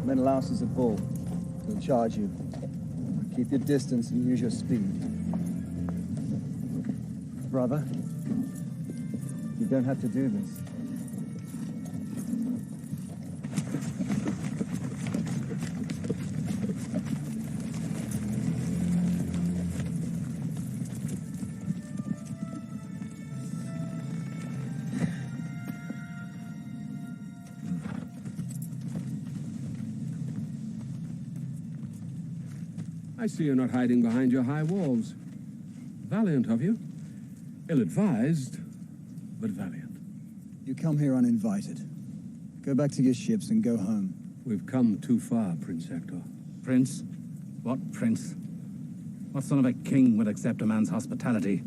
Menelaus is a bull. He'll charge you. Keep your distance and use your speed. Brother, you don't have to do this. I see you're not hiding behind your high walls. Valiant of you. Ill-advised, but valiant. You come here uninvited. Go back to your ships and go home. We've come too far, Prince Hector. Prince? What prince? What son of a king would accept a man's hospitality?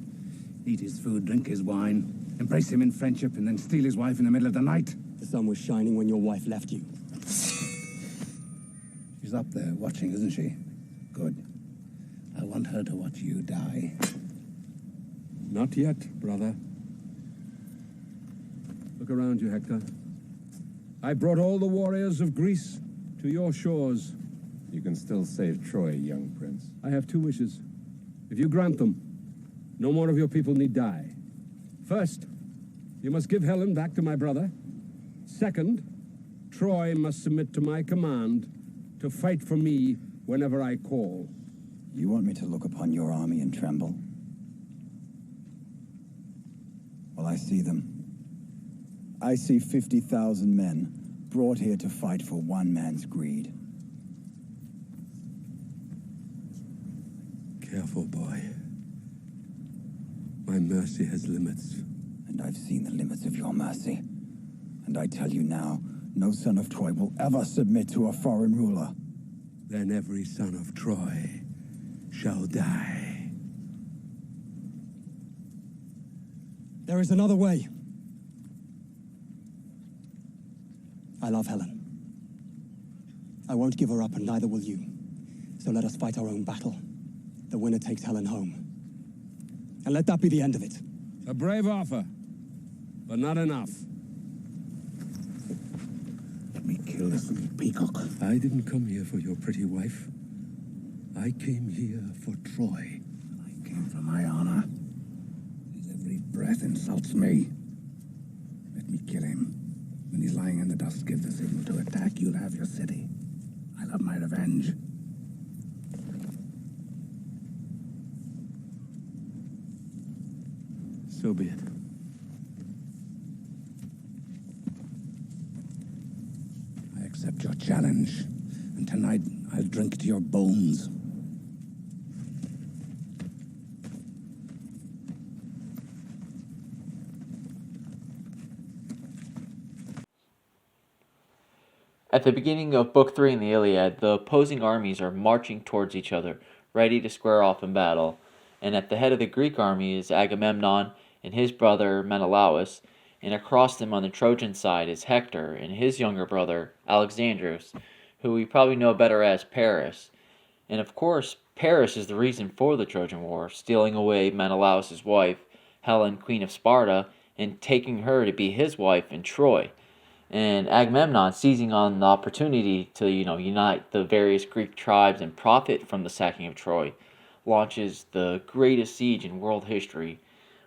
Eat his food, drink his wine, embrace him in friendship, and then steal his wife in the middle of the night? The sun was shining when your wife left you. She's up there watching, isn't she? Good. I want her to watch you die. Not yet, brother. Look around you, Hector. I brought all the warriors of Greece to your shores. You can still save Troy, young prince. I have two wishes. If you grant them, no more of your people need die. First, you must give Helen back to my brother. Second, Troy must submit to my command to fight for me whenever I call. You want me to look upon your army and tremble? Well, I see them. I see 50,000 men brought here to fight for one man's greed. Careful, boy. My mercy has limits. And I've seen the limits of your mercy. And I tell you now, no son of Troy will ever submit to a foreign ruler. Then every son of Troy shall die. There is another way. I love Helen. I won't give her up, and neither will you. So let us fight our own battle. The winner takes Helen home. And let that be the end of it. A brave offer, but not enough. Let me kill this little peacock. I didn't come here for your pretty wife. I came here for Troy. I came for my honor. His every breath insults me. Let me kill him. When he's lying in the dust, give the signal to attack. You'll have your city. I'll have my revenge. So be it. I accept your challenge. And tonight, I'll drink to your bones. At the beginning of Book 3 in the Iliad, the opposing armies are marching towards each other, ready to square off in battle, and at the head of the Greek army is Agamemnon and his brother Menelaus, and across them on the Trojan side is Hector and his younger brother Alexandrus, who we probably know better as Paris. And of course, Paris is the reason for the Trojan War, stealing away Menelaus' wife, Helen, Queen of Sparta, and taking her to be his wife in Troy. And Agamemnon, seizing on the opportunity to, unite the various Greek tribes and profit from the sacking of Troy, launches the greatest siege in world history,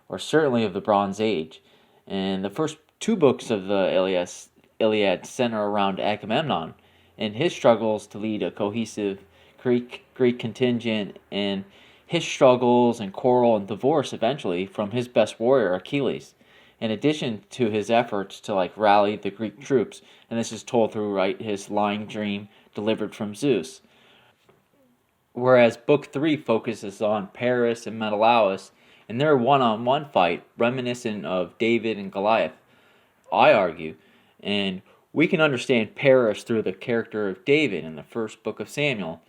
or certainly of the Bronze Age. And the first two books of the Iliad center around Agamemnon and his struggles to lead a cohesive Greek contingent, and his struggles and quarrel and divorce eventually from his best warrior, Achilles, in addition to his efforts to rally the Greek troops. And this is told through his lying dream delivered from Zeus. Whereas Book 3 focuses on Paris and Menelaus and their one-on-one fight, reminiscent of David and Goliath, I argue. And we can understand Paris through the character of David in the first book of Samuel.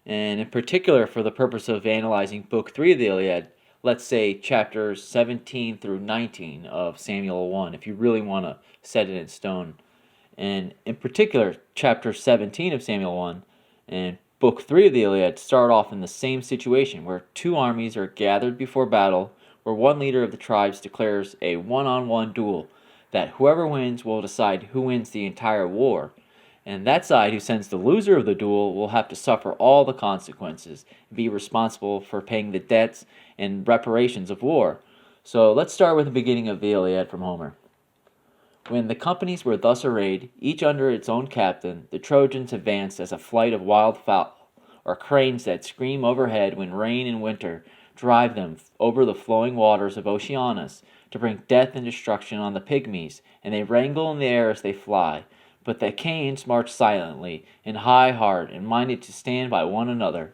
And in particular, for the purpose of analyzing Book 3 of the Iliad, let's say chapters 17 through 19 of Samuel 1, if you really want to set it in stone. And in particular, chapter 17 of Samuel 1 and Book 3 of the Iliad start off in the same situation, where two armies are gathered before battle, where one leader of the tribes declares a one-on-one duel, that whoever wins will decide who wins the entire war. And that side who sends the loser of the duel will have to suffer all the consequences and be responsible for paying the debts and reparations of war. So let's start with the beginning of the Iliad from Homer. When the companies were thus arrayed, each under its own captain, the Trojans advanced as a flight of wild fowl, or cranes that scream overhead when rain and winter drive them over the flowing waters of Oceanus to bring death and destruction on the pygmies, and they wrangle in the air as they fly. But the Achaeans marched silently, in high heart, and minded to stand by one another.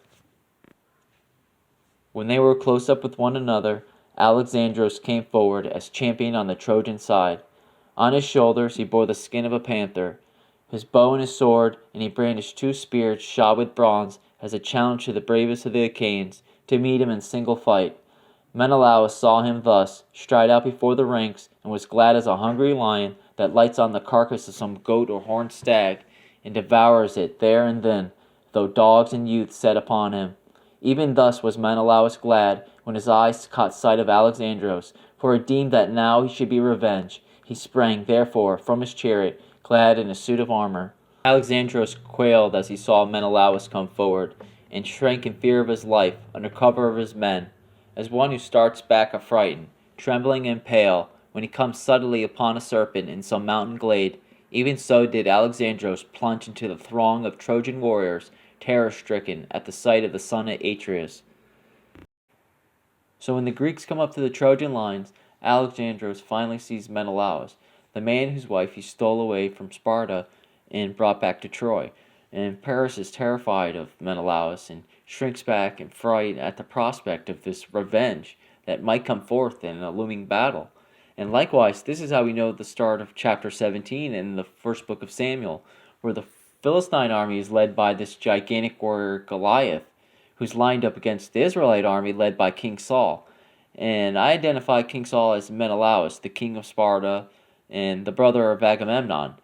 When they were close up with one another, Alexandros came forward as champion on the Trojan side. On his shoulders he bore the skin of a panther, his bow and his sword, and he brandished 2 spears shod with bronze as a challenge to the bravest of the Achaeans to meet him in single fight. Menelaus saw him thus, stride out before the ranks, and was glad as a hungry lion that lights on the carcass of some goat or horned stag, and devours it there and then, though dogs and youths set upon him. Even thus was Menelaus glad when his eyes caught sight of Alexandros, for he deemed that now he should be revenged. He sprang, therefore, from his chariot, clad in a suit of armor. Alexandros quailed as he saw Menelaus come forward, and shrank in fear of his life under cover of his men, as one who starts back affrighted, trembling and pale, when he comes suddenly upon a serpent in some mountain glade. Even so did Alexandros plunge into the throng of Trojan warriors, terror-stricken at the sight of the son of Atreus. So when the Greeks come up to the Trojan lines, Alexandros finally sees Menelaus, the man whose wife he stole away from Sparta and brought back to Troy. And Paris is terrified of Menelaus and shrinks back in fright at the prospect of this revenge that might come forth in a looming battle. And likewise, this is how we know the start of chapter 17 in the first book of Samuel, where the Philistine army is led by this gigantic warrior Goliath, who's lined up against the Israelite army led by King Saul. And I identify King Saul as Menelaus, the king of Sparta and the brother of Agamemnon.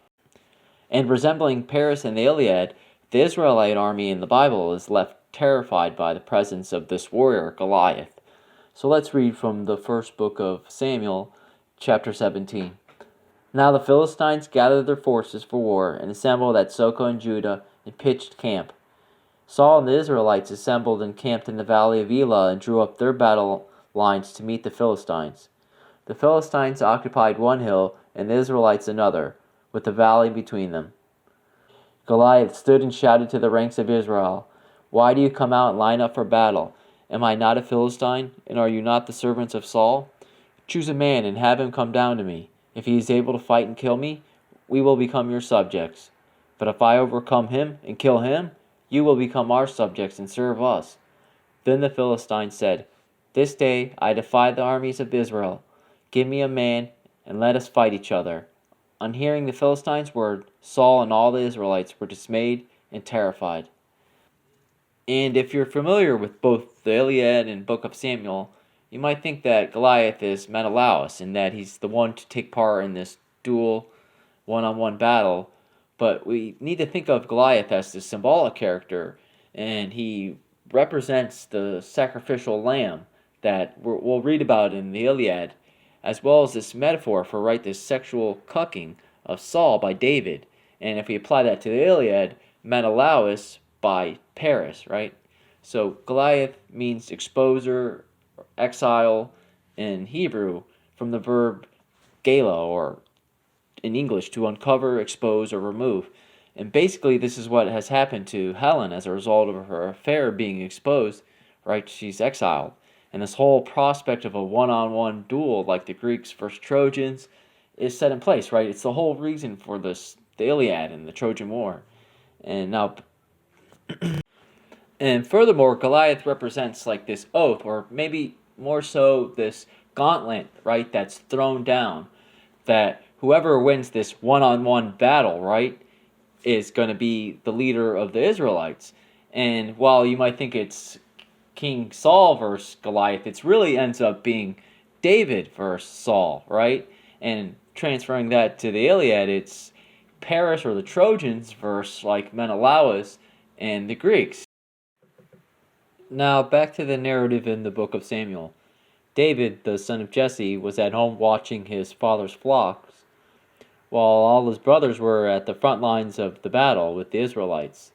And resembling Paris in the Iliad, the Israelite army in the Bible is left terrified by the presence of this warrior Goliath. So let's read from the first book of Samuel, chapter 17. Now the Philistines gathered their forces for war and assembled at Soko in Judah and pitched camp. Saul and the Israelites assembled and camped in the valley of Elah and drew up their battle lines to meet the Philistines. The Philistines occupied one hill and the Israelites another, with the valley between them. Goliath stood and shouted to the ranks of Israel, "Why do you come out and line up for battle? Am I not a Philistine, and are you not the servants of Saul? Choose a man and have him come down to me. If he is able to fight and kill me, we will become your subjects. But if I overcome him and kill him, you will become our subjects and serve us." Then the Philistines said, "This day I defy the armies of Israel. Give me a man, and let us fight each other." On hearing the Philistines' word, Saul and all the Israelites were dismayed and terrified. And if you're familiar with both the Iliad and Book of Samuel, you might think that Goliath is Menelaus and that he's the one to take part in this duel, one-on-one battle. But we need to think of Goliath as the symbolic character, and he represents the sacrificial lamb that we'll read about in the Iliad, as well as this metaphor for this sexual cucking of Saul by David. And if we apply that to the Iliad, Menelaus by Paris, right? So Goliath means exposer, or exile in Hebrew, from the verb gala, or in English, to uncover, expose, or remove. And basically this is what has happened to Helen as a result of her affair being exposed, right? She's exiled. And this whole prospect of a one-on-one duel like the Greeks versus Trojans is set in place, right? It's the whole reason for the Iliad and the Trojan War. And now, and furthermore, Goliath represents this oath, or maybe more so this gauntlet, right, that's thrown down, that whoever wins this one-on-one battle, right, is going to be the leader of the Israelites. And while you might think it's King Saul versus Goliath, it really ends up being David versus Saul, right? And transferring that to the Iliad, it's Paris or the Trojans versus Menelaus and the Greeks. Now back to the narrative in the book of Samuel. David, the son of Jesse, was at home watching his father's flocks. while all his brothers were at the front lines of the battle with the Israelites.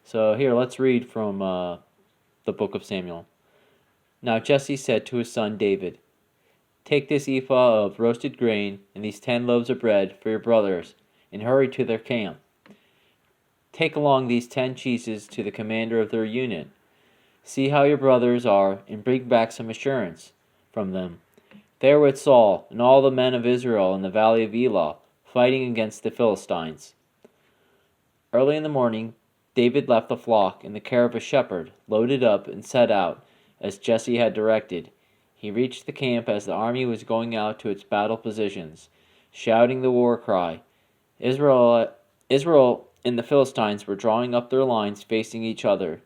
So here, let's read from the book of Samuel. Now Jesse said to his son David, "Take this ephah of roasted grain and these 10 loaves of bread for your brothers, and hurry to their camp. Take along these 10 cheeses to the commander of their unit. See how your brothers are, and bring back some assurance from them. They are with Saul and all the men of Israel in the valley of Elah, fighting against the Philistines." Early in the morning, David left the flock in the care of a shepherd, loaded up, and set out, as Jesse had directed. He reached the camp as the army was going out to its battle positions, shouting the war cry. Israel and the Philistines were drawing up their lines facing each other.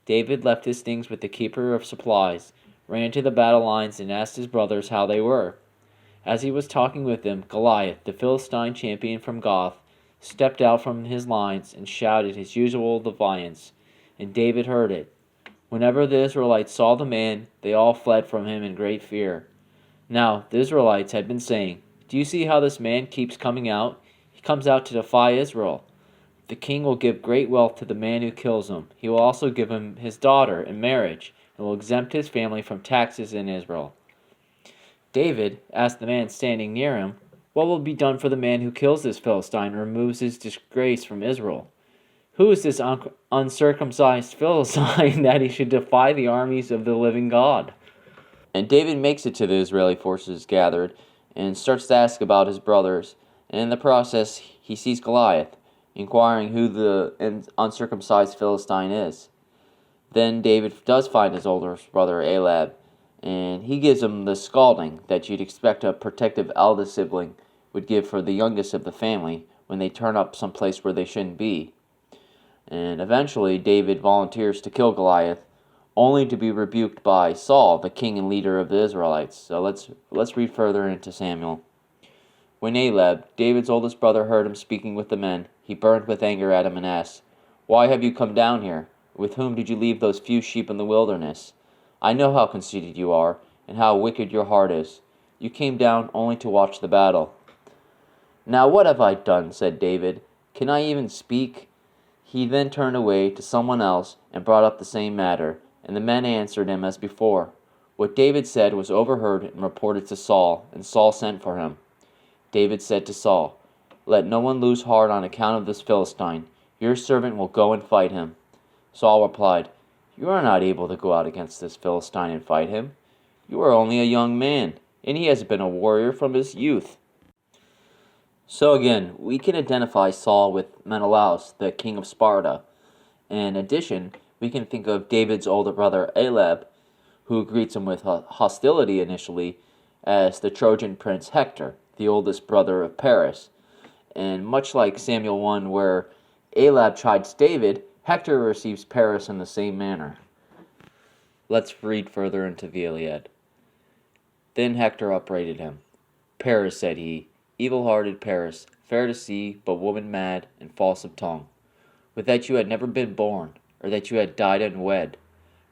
David left his things with the keeper of supplies, ran to the battle lines, and asked his brothers how they were. As he was talking with them, Goliath, the Philistine champion from Gath, stepped out from his lines and shouted his usual defiance, and David heard it. Whenever the Israelites saw the man, they all fled from him in great fear. Now, the Israelites had been saying, "Do you see how this man keeps coming out? He comes out to defy Israel. The king will give great wealth to the man who kills him. He will also give him his daughter in marriage, and will exempt his family from taxes in Israel." David asked the man standing near him, "What will be done for the man who kills this Philistine and removes his disgrace from Israel? Who is this uncircumcised Philistine that he should defy the armies of the living God?" And David makes it to the Israeli forces gathered and starts to ask about his brothers. And in the process, he sees Goliath, inquiring who the uncircumcised Philistine is. Then David does find his older brother Iliad, and he gives him the scalding that you'd expect a protective eldest sibling would give for the youngest of the family when they turn up someplace where they shouldn't be. And eventually David volunteers to kill Goliath, only to be rebuked by Saul, the king and leader of the Israelites. So let's read further into Samuel. When Iliad, David's oldest brother, heard him speaking with the men, he burned with anger at him and asked, "Why have you come down here? With whom did you leave those few sheep in the wilderness? I know how conceited you are, and how wicked your heart is. You came down only to watch the battle." "Now what have I done?" said David. "Can I even speak?" He then turned away to someone else and brought up the same matter, and the men answered him as before. What David said was overheard and reported to Saul, and Saul sent for him. David said to Saul, "Let no one lose heart on account of this Philistine. Your servant will go and fight him." Saul replied, "You are not able to go out against this Philistine and fight him. You are only a young man, and he has been a warrior from his youth." So again, we can identify Saul with Menelaus, the king of Sparta. In addition, we can think of David's older brother Iliad, who greets him with hostility initially, as the Trojan prince Hector, the oldest brother of Paris. And much like Samuel 1, where Iliad chides David, Hector receives Paris in the same manner. Let's read further into the Iliad. Then Hector upbraided him. "Paris," said he, "evil-hearted Paris, fair to see, but woman-mad and false of tongue. Would that you had never been born, or that you had died unwed.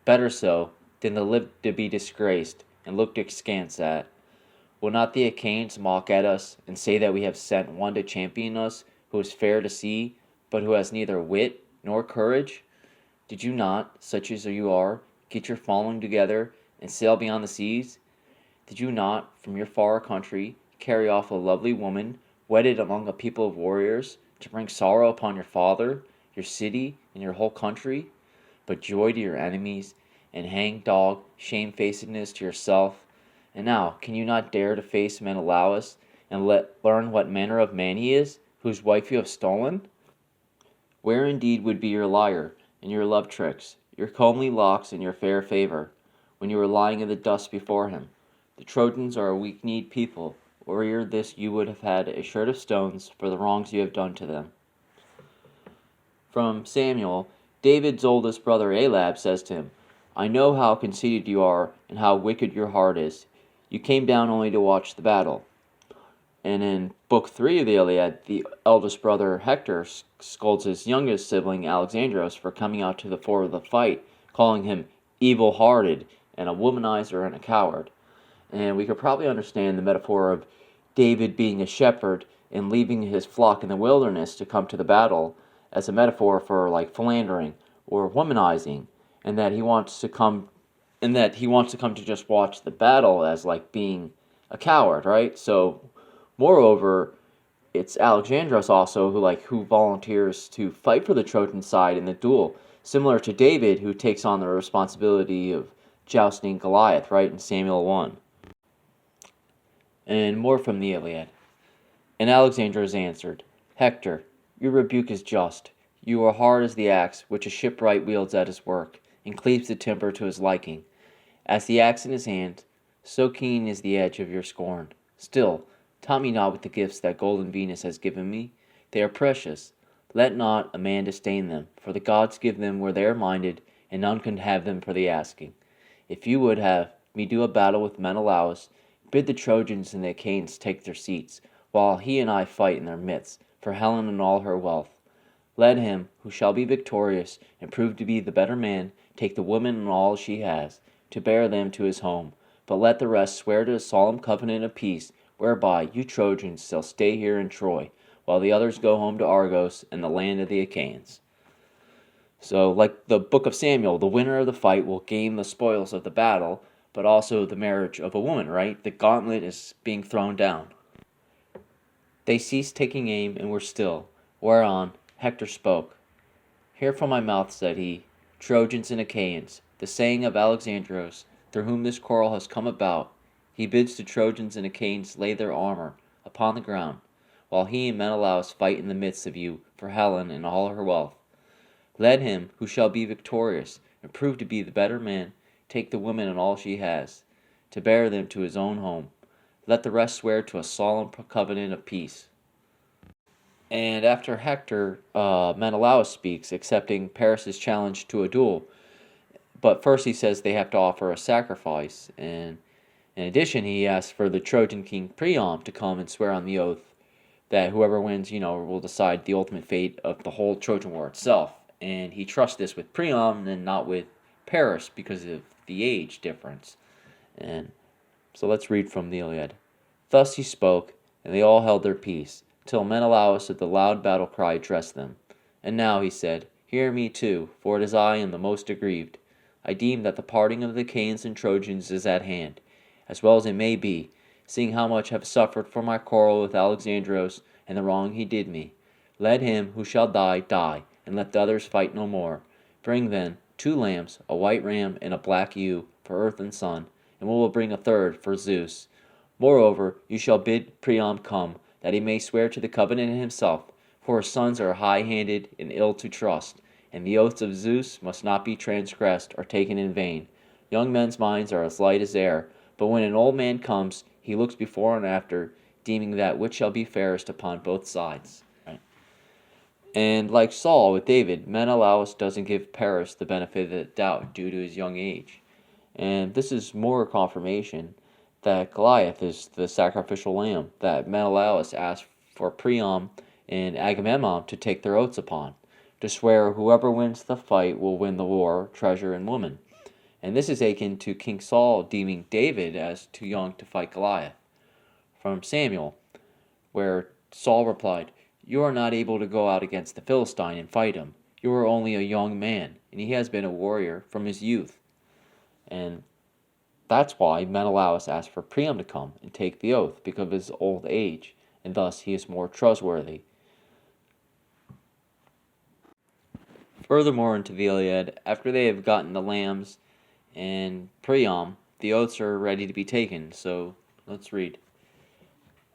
Better so, than to live to be disgraced, and looked askance at. Will not the Achaeans mock at us, and say that we have sent one to champion us, who is fair to see, but who has neither wit nor courage? Did you not, such as you are, get your following together, and sail beyond the seas? Did you not, from your far country, carry off a lovely woman, wedded among a people of warriors, to bring sorrow upon your father, your city, and your whole country, but joy to your enemies, and hang-dog shamefacedness to yourself? And now, can you not dare to face Menelaus, and learn what manner of man he is, whose wife you have stolen? Where indeed would be your lyre, and your love tricks, your comely locks, and your fair favor, when you were lying in the dust before him? The Trojans are a weak-kneed people, or ere this you would have had a shirt of stones for the wrongs you have done to them. From Samuel, David's oldest brother Iliad says to him, "I know how conceited you are, and how wicked your heart is. You came down only to watch the battle." And in Book 3 of the Iliad, the eldest brother Hector scolds his youngest sibling Alexandros for coming out to the fore of the fight, calling him evil-hearted and a womanizer and a coward. And we could probably understand the metaphor of David being a shepherd in leaving his flock in the wilderness to come to the battle as a metaphor for like philandering or womanizing, and that he wants to come to just watch the battle as like being a coward, right? So moreover, it's Alexandros also who volunteers to fight for the Trojan side in the duel, similar to David, who takes on the responsibility of jousting Goliath, right, in Samuel 1. And more from the Iliad. And Alexandros answered, Hector, your rebuke is just. You are hard as the axe which a shipwright wields at his work, and cleaves the timber to his liking. As the axe in his hand, so keen is the edge of your scorn. Still, taunt me not with the gifts that golden Venus has given me. They are precious. Let not a man disdain them, for the gods give them where they are minded, and none can have them for the asking. If you would have me do a battle with Menelaus, bid the Trojans and the Achaeans take their seats, while he and I fight in their midst, for Helen and all her wealth. Let him, who shall be victorious, and prove to be the better man, take the woman and all she has, to bear them to his home. But let the rest swear to a solemn covenant of peace, whereby you Trojans shall stay here in Troy, while the others go home to Argos and the land of the Achaeans. So, like the book of Samuel, the winner of the fight will gain the spoils of the battle, but also the marriage of a woman, right? The gauntlet is being thrown down. They ceased taking aim and were still, whereon Hector spoke. Hear from my mouth, said he, Trojans and Achaeans, the saying of Alexandros, through whom this quarrel has come about. He bids the Trojans and Achaeans lay their armor upon the ground, while he and Menelaus fight in the midst of you for Helen and all her wealth. Let him, who shall be victorious, and prove to be the better man, take the woman and all she has, to bear them to his own home. Let the rest swear to a solemn covenant of peace. And after Hector, Menelaus speaks, accepting Paris' challenge to a duel. But first he says they have to offer a sacrifice, and in addition he asks for the Trojan king Priam to come and swear on the oath that whoever wins, will decide the ultimate fate of the whole Trojan War itself. And he trusts this with Priam and not with Paris because of the age difference. And so let's read from the Iliad. Thus he spoke, and they all held their peace, till Menelaus at the loud battle cry addressed them. And now, he said, hear me too, for it is I am the most aggrieved. I deem that the parting of the Achaeans and Trojans is at hand, as well as it may be, seeing how much I have suffered for my quarrel with Alexandros and the wrong he did me. Let him who shall die, die, and let the others fight no more. Bring then 2 lambs, a white ram and a black ewe, for earth and sun, and we will bring a third for Zeus. Moreover, you shall bid Priam come, that he may swear to the covenant himself, for his sons are high-handed and ill to trust, and the oaths of Zeus must not be transgressed or taken in vain. Young men's minds are as light as air, but when an old man comes, he looks before and after, deeming that which shall be fairest upon both sides. Right? And like Saul with David, Menelaus doesn't give Paris the benefit of the doubt due to his young age. And this is more confirmation that Goliath is the sacrificial lamb that Menelaus asked for Priam and Agamemnon to take their oaths upon, to swear whoever wins the fight will win the war, treasure, and woman. And this is akin to King Saul deeming David as too young to fight Goliath. From Samuel, where Saul replied, You are not able to go out against the Philistine and fight him. You are only a young man, and he has been a warrior from his youth. And that's why Menelaus asked for Priam to come and take the oath, because of his old age, and thus he is more trustworthy. Furthermore, into the Iliad, after they have gotten the lambs and Priam, the oaths are ready to be taken, so let's read.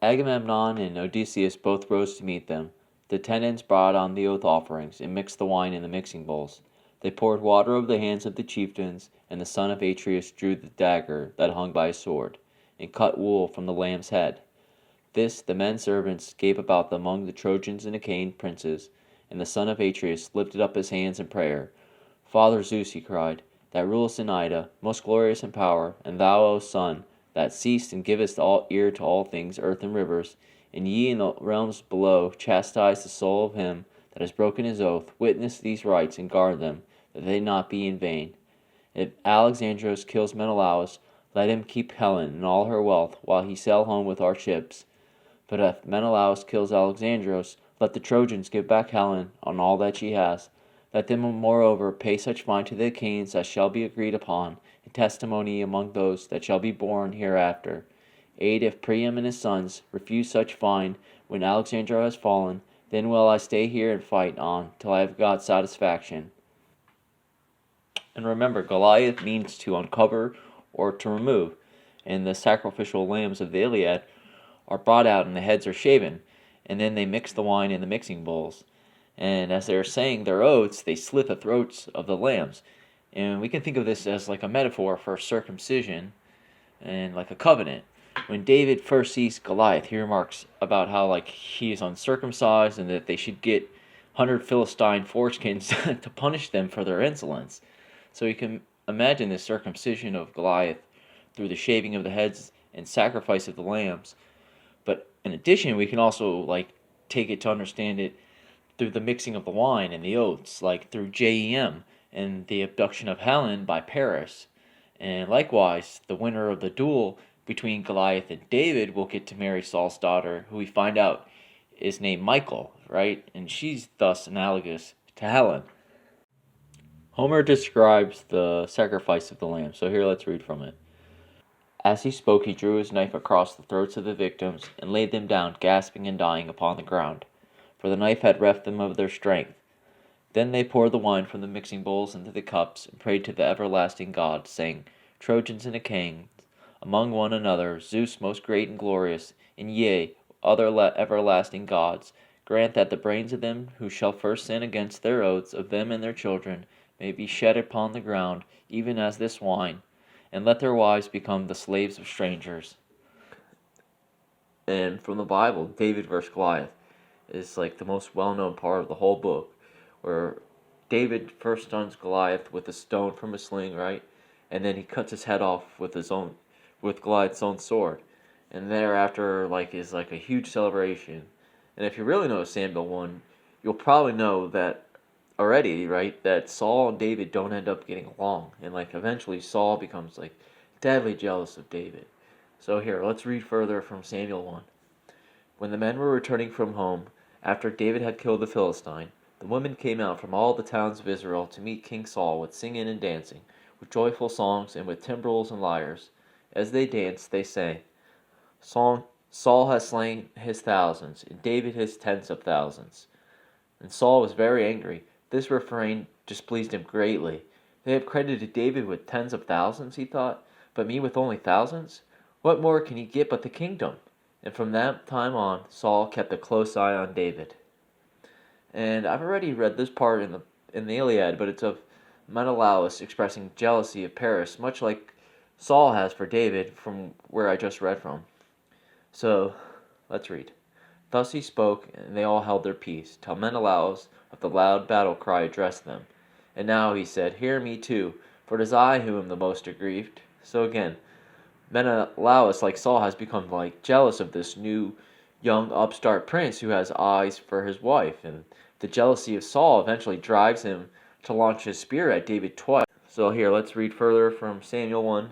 Agamemnon and Odysseus both rose to meet them. The attendants brought on the oath offerings and mixed the wine in the mixing bowls. They poured water over the hands of the chieftains, and the son of Atreus drew the dagger that hung by his sword, and cut wool from the lamb's head. This the men servants gave about them among the Trojans and Achaean princes, and the son of Atreus lifted up his hands in prayer. Father Zeus, he cried, that rulest in Ida, most glorious in power, and thou, O Son, that seest and givest all ear to all things, earth and rivers, and ye in the realms below chastise the soul of him that has broken his oath, witness these rites and guard them, that they not be in vain. If Alexandros kills Menelaus, let him keep Helen and all her wealth, while he sail home with our ships. But if Menelaus kills Alexandros, let the Trojans give back Helen on all that she has. Let them moreover pay such fine to the Achaeans as shall be agreed upon, in testimony among those that shall be born hereafter. Aid if Priam and his sons refuse such fine when Alexandra has fallen, then will I stay here and fight on till I have got satisfaction. And remember, Goliath means to uncover or to remove, and the sacrificial lambs of the Iliad are brought out and the heads are shaven, and then they mix the wine in the mixing bowls. And as they are saying their oaths, they slit the throats of the lambs. And we can think of this as like a metaphor for circumcision and like a covenant. When David first sees Goliath, he remarks about how like he is uncircumcised and that they should get 100 Philistine foreskins to punish them for their insolence. So you can imagine the circumcision of Goliath through the shaving of the heads and sacrifice of the lambs. But in addition, we can also like take it to understand it through the mixing of the wine and the oaths, like through Jem and the abduction of Helen by Paris. And likewise, the winner of the duel between Goliath and David will get to marry Saul's daughter, who we find out is named Michal, right? And she's thus analogous to Helen. Homer describes the sacrifice of the lamb, so here let's read from it. As he spoke, he drew his knife across the throats of the victims and laid them down, gasping and dying upon the ground, for the knife had reft them of their strength. Then they poured the wine from the mixing bowls into the cups and prayed to the everlasting God, saying, Trojans and Achaeans, among one another, Zeus most great and glorious, and yea, other everlasting gods, grant that the brains of them who shall first sin against their oaths of them and their children may be shed upon the ground, even as this wine, and let their wives become the slaves of strangers. And from the Bible, David versus Goliath is like the most well-known part of the whole book, where David first stuns Goliath with a stone from a sling, right? And then he cuts his head off with Goliath's own sword. And thereafter, is a huge celebration. And if you really know Samuel 1, you'll probably know that already, right? That Saul and David don't end up getting along. And eventually Saul becomes deadly jealous of David. So here, let's read further from Samuel 1. When the men were returning from home, after David had killed the Philistine, the women came out from all the towns of Israel to meet King Saul with singing and dancing, with joyful songs and with timbrels and lyres. As they danced, they sang, Saul has slain his thousands, and David his tens of thousands. And Saul was very angry. This refrain displeased him greatly. They have credited David with tens of thousands, he thought, but me with only thousands? What more can he get but the kingdom? And from that time on, Saul kept a close eye on David. And I've already read this part in the Iliad, but it's of Menelaus expressing jealousy of Paris, much like Saul has for David from where I just read from. So, let's read. Thus he spoke, and they all held their peace, till Menelaus of the loud battle cry addressed them. And now, he said, hear me too, for it is I who am the most aggrieved. So again, Menelaus, like Saul, has become jealous of this new young upstart prince who has eyes for his wife, and the jealousy of Saul eventually drives him to launch his spear at David twice. So here, let's read further from Samuel 1.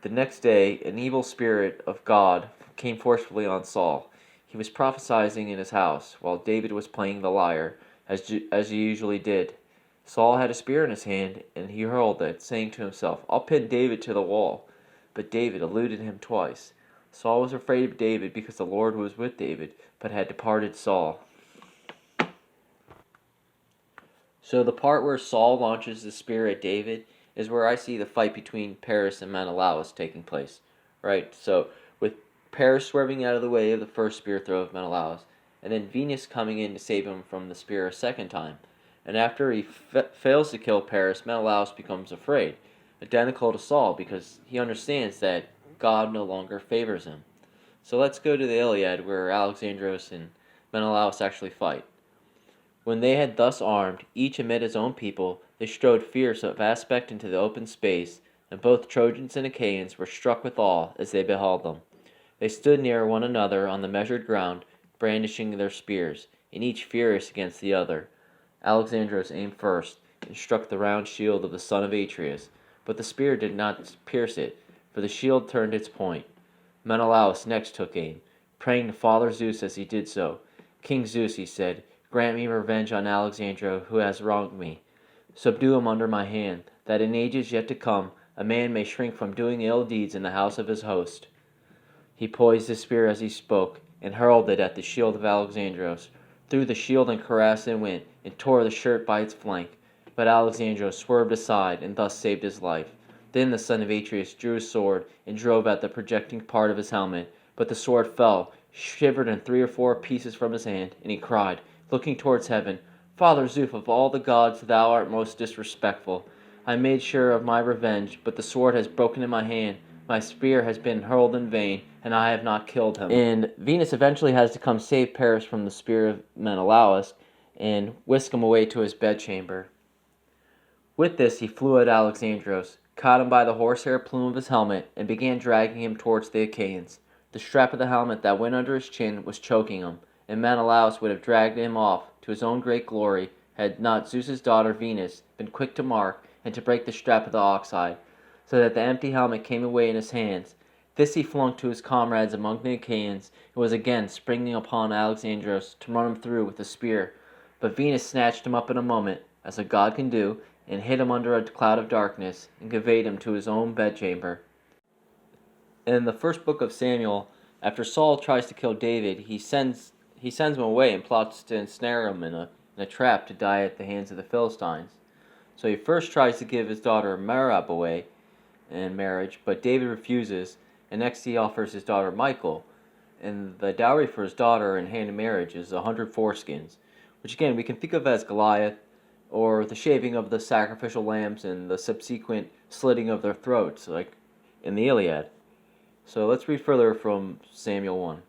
The next day, an evil spirit of God came forcefully on Saul. He was prophesying in his house, while David was playing the lyre, as he usually did. Saul had a spear in his hand, and he hurled it, saying to himself, I'll pin David to the wall. But David eluded him twice. Saul was afraid of David because the Lord was with David, but had departed Saul. So the part where Saul launches the spear at David is where I see the fight between Paris and Menelaus taking place. Right? So with Paris swerving out of the way of the first spear throw of Menelaus, and then Venus coming in to save him from the spear a second time. And after he fails to kill Paris, Menelaus becomes afraid, identical to Saul, because he understands that God no longer favors him. So let's go to the Iliad, where Alexandros and Menelaus actually fight. When they had thus armed, each amid his own people, they strode fierce of aspect into the open space, and both Trojans and Achaeans were struck with awe as they beheld them. They stood near one another on the measured ground, brandishing their spears, and each furious against the other. Alexandros aimed first, and struck the round shield of the son of Atreus, but the spear did not pierce it, for the shield turned its point. Menelaus next took aim, praying to Father Zeus as he did so. "King Zeus," he said, "grant me revenge on Alexandria, who has wronged me. Subdue him under my hand, that in ages yet to come a man may shrink from doing ill deeds in the house of his host." He poised his spear as he spoke, and hurled it at the shield of Alexandros. Through the shield and cuirass it went, and tore the shirt by its flank. But Alexandros swerved aside, and thus saved his life. Then the son of Atreus drew his sword, and drove at the projecting part of his helmet. But the sword fell, shivered in 3 or 4 pieces from his hand, and he cried, looking towards heaven, "Father Zeus, of all the gods thou art most disrespectful. I made sure of my revenge, but the sword has broken in my hand. My spear has been hurled in vain, and I have not killed him." And Venus eventually has to come save Paris from the spear of Menelaus and whisk him away to his bedchamber. With this he flew at Alexandros, caught him by the horsehair plume of his helmet, and began dragging him towards the Achaeans. The strap of the helmet that went under his chin was choking him, and Menelaus would have dragged him off to his own great glory had not Zeus's daughter Venus been quick to mark and to break the strap of the ox hide, so that the empty helmet came away in his hands. This he flung to his comrades among the Achaeans, and was again springing upon Alexandros to run him through with a spear. But Venus snatched him up in a moment, as a god can do, and hid him under a cloud of darkness, and conveyed him to his own bedchamber. In the first book of Samuel, after Saul tries to kill David, he sends him away and plots to ensnare him in a trap to die at the hands of the Philistines. So he first tries to give his daughter Merab away in marriage, but David refuses, and next he offers his daughter Michal, and the dowry for his daughter in hand in marriage is 100 foreskins, which again we can think of as Goliath, or the shaving of the sacrificial lambs and the subsequent slitting of their throats, like in the Iliad. So let's read further from Samuel 1.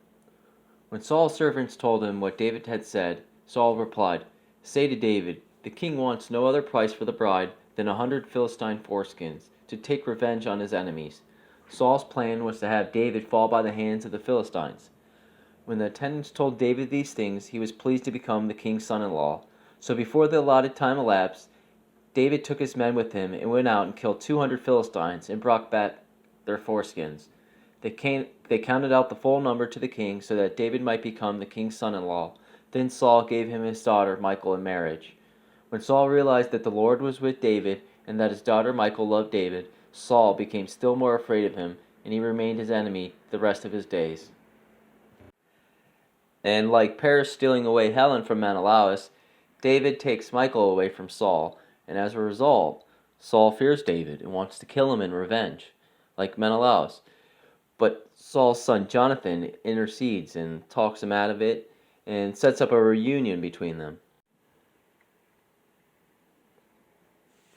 When Saul's servants told him what David had said, Saul replied, "Say to David, the king wants no other price for the bride than 100 Philistine foreskins, to take revenge on his enemies." Saul's plan was to have David fall by the hands of the Philistines. When the attendants told David these things, he was pleased to become the king's son-in-law. So before the allotted time elapsed, David took his men with him and went out and killed 200 Philistines and brought back their foreskins. They counted out the full number to the king so that David might become the king's son-in-law. Then Saul gave him his daughter Michal in marriage. When Saul realized that the Lord was with David and that his daughter Michal loved David, Saul became still more afraid of him, and he remained his enemy the rest of his days. And like Paris stealing away Helen from Menelaus, David takes Michal away from Saul, and as a result, Saul fears David and wants to kill him in revenge, like Menelaus. But Saul's son Jonathan intercedes and talks him out of it and sets up a reunion between them.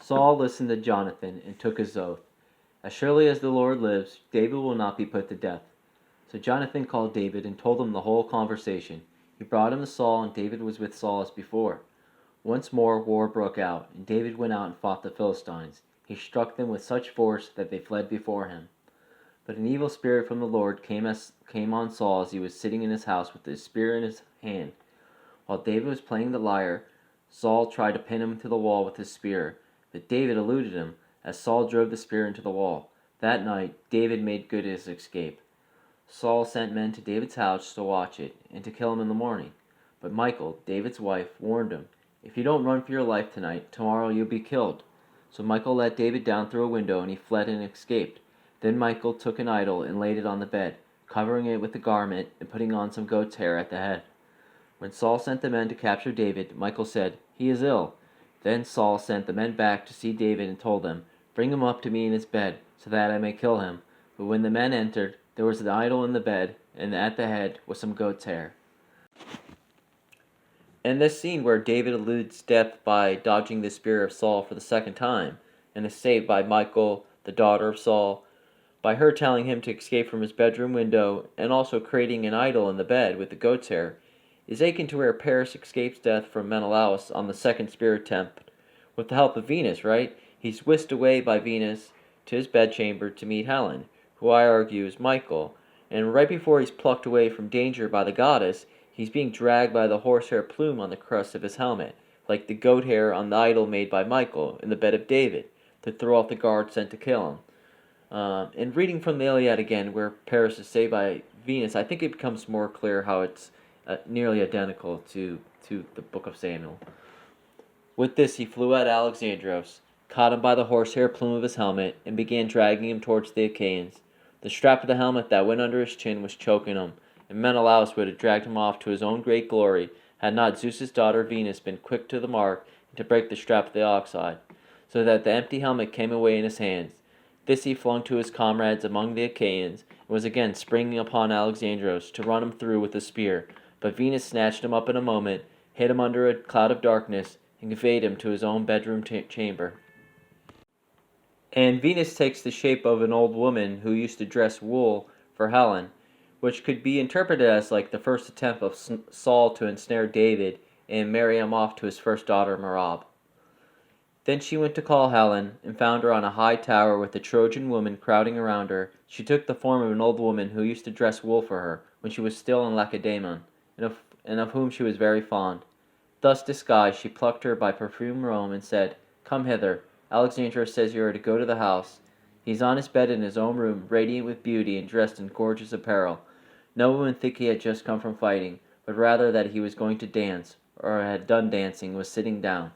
Saul listened to Jonathan and took his oath. "As surely as the Lord lives, David will not be put to death." So Jonathan called David and told him the whole conversation. He brought him to Saul, and David was with Saul as before. Once more war broke out, and David went out and fought the Philistines. He struck them with such force that they fled before him. But an evil spirit from the Lord came on Saul as he was sitting in his house with his spear in his hand. While David was playing the lyre, Saul tried to pin him to the wall with his spear, but David eluded him as Saul drove the spear into the wall. That night, David made good his escape. Saul sent men to David's house to watch it and to kill him in the morning. But Michal, David's wife, warned him, "If you don't run for your life tonight, tomorrow you'll be killed." So Michal let David down through a window, and he fled and escaped. Then Michal took an idol and laid it on the bed, covering it with a garment and putting on some goat's hair at the head. When Saul sent the men to capture David, Michal said, "He is ill." Then Saul sent the men back to see David and told them, "Bring him up to me in his bed, so that I may kill him." But when the men entered, there was an idol in the bed, and at the head was some goat's hair. In this scene where David eludes death by dodging the spear of Saul for the second time, and is saved by Michal, the daughter of Saul, by her telling him to escape from his bedroom window, and also creating an idol in the bed with the goat's hair, is akin to where Paris escapes death from Menelaus on the second spear attempt, with the help of Venus, right? He's whisked away by Venus to his bedchamber to meet Helen, who I argue is Michal, and right before he's plucked away from danger by the goddess, he's being dragged by the horsehair plume on the crest of his helmet, like the goat hair on the idol made by Michal in the bed of David, to throw off the guard sent to kill him. In reading from the Iliad again, where Paris is saved by Venus, I think it becomes more clear how it's nearly identical to the Book of Samuel. With this, he flew at Alexandros, caught him by the horsehair plume of his helmet, and began dragging him towards the Achaeans. The strap of the helmet that went under his chin was choking him, and Menelaus would have dragged him off to his own great glory had not Zeus's daughter Venus been quick to the mark and to break the strap of the oxhide, so that the empty helmet came away in his hands. This he flung to his comrades among the Achaeans, and was again springing upon Alexandros to run him through with a spear, but Venus snatched him up in a moment, hid him under a cloud of darkness, and conveyed him to his own bedroom chamber. And Venus takes the shape of an old woman who used to dress wool for Helen, which could be interpreted as like the first attempt of Saul to ensnare David and marry him off to his first daughter Merab. Then she went to call Helen, and found her on a high tower with the Trojan women crowding around her. She took the form of an old woman who used to dress wool for her when she was still in Lacedaemon, and of whom she was very fond. Thus disguised, she plucked her by perfumed robe and said, "Come hither. Alexandros says you are to go to the house. He is on his bed in his own room, radiant with beauty and dressed in gorgeous apparel. No one would think he had just come from fighting, but rather that he was going to dance, or had done dancing, was sitting down."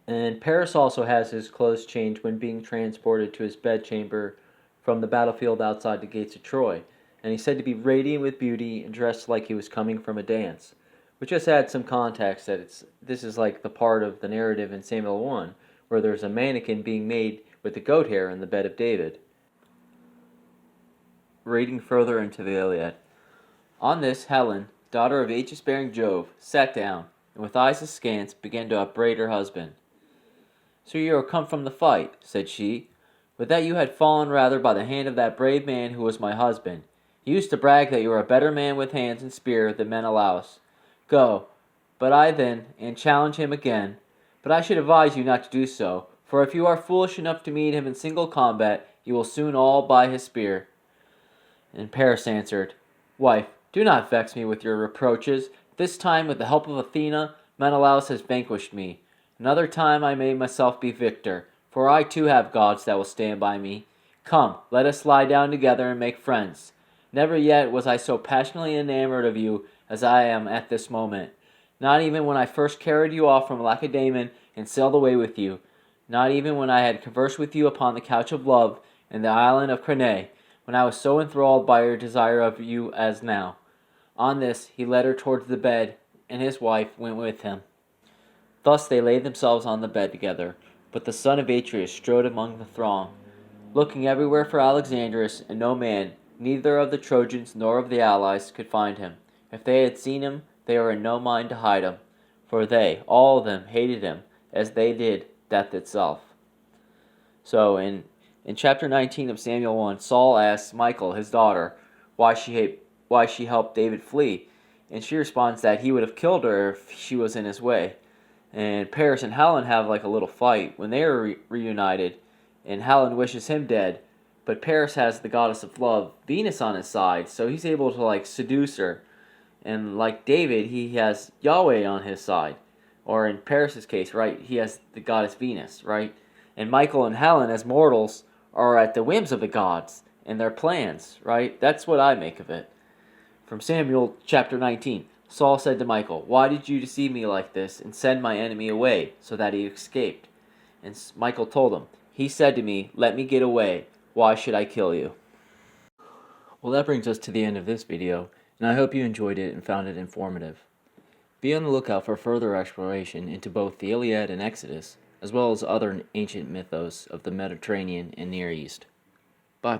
And Paris also has his clothes changed when being transported to his bedchamber from the battlefield outside the gates of Troy, and he's said to be radiant with beauty and dressed like he was coming from a dance. Which just adds some context that this is like the part of the narrative in Samuel 1, where there's a mannequin being made with the goat hair in the bed of David. Reading further into the Iliad. On this, Helen, daughter of aegis-bearing Jove, sat down, and with eyes askance began to upbraid her husband. "So you are come from the fight," said she. "Would that you had fallen rather by the hand of that brave man who was my husband. He used to brag that you were a better man with hands and spear than Menelaus. Go, but I then, and challenge him again. But I should advise you not to do so, for if you are foolish enough to meet him in single combat, you will soon all by his spear." And Paris answered, "Wife, do not vex me with your reproaches. This time, with the help of Athena, Menelaus has vanquished me. Another time I may myself be victor, for I too have gods that will stand by me. Come, let us lie down together and make friends. Never yet was I so passionately enamored of you as I am at this moment. Not even when I first carried you off from Lacedaemon and sailed away with you. Not even when I had conversed with you upon the couch of love in the island of Crene, when I was so enthralled by your desire of you as now." On this, he led her towards the bed, and his wife went with him. Thus they laid themselves on the bed together, but the son of Atreus strode among the throng, looking everywhere for Alexandrus, and no man, neither of the Trojans nor of the allies, could find him. If they had seen him, they were in no mind to hide him, for they, all of them, hated him, as they did death itself. So in chapter 19 of Samuel 1, Saul asks Michal, his daughter, why she helped David flee, and she responds that he would have killed her if she was in his way. And Paris and Helen have like a little fight when they are reunited, and Helen wishes him dead, but Paris has the goddess of love, Venus, on his side, so he's able to like seduce her. And like David, he has Yahweh on his side. Or in Paris' case, right, he has the goddess Venus, right? And Michal and Helen, as mortals, are at the whims of the gods and their plans, right? That's what I make of it. From Samuel chapter 19, Saul said to Michal, "Why did you deceive me like this and send my enemy away so that he escaped?" And Michal told him, "He said to me, 'Let me get away. Why should I kill you?'" Well, that brings us to the end of this video, and I hope you enjoyed it and found it informative. Be on the lookout for further exploration into both the Iliad and Exodus, as well as other ancient mythos of the Mediterranean and Near East. Bye.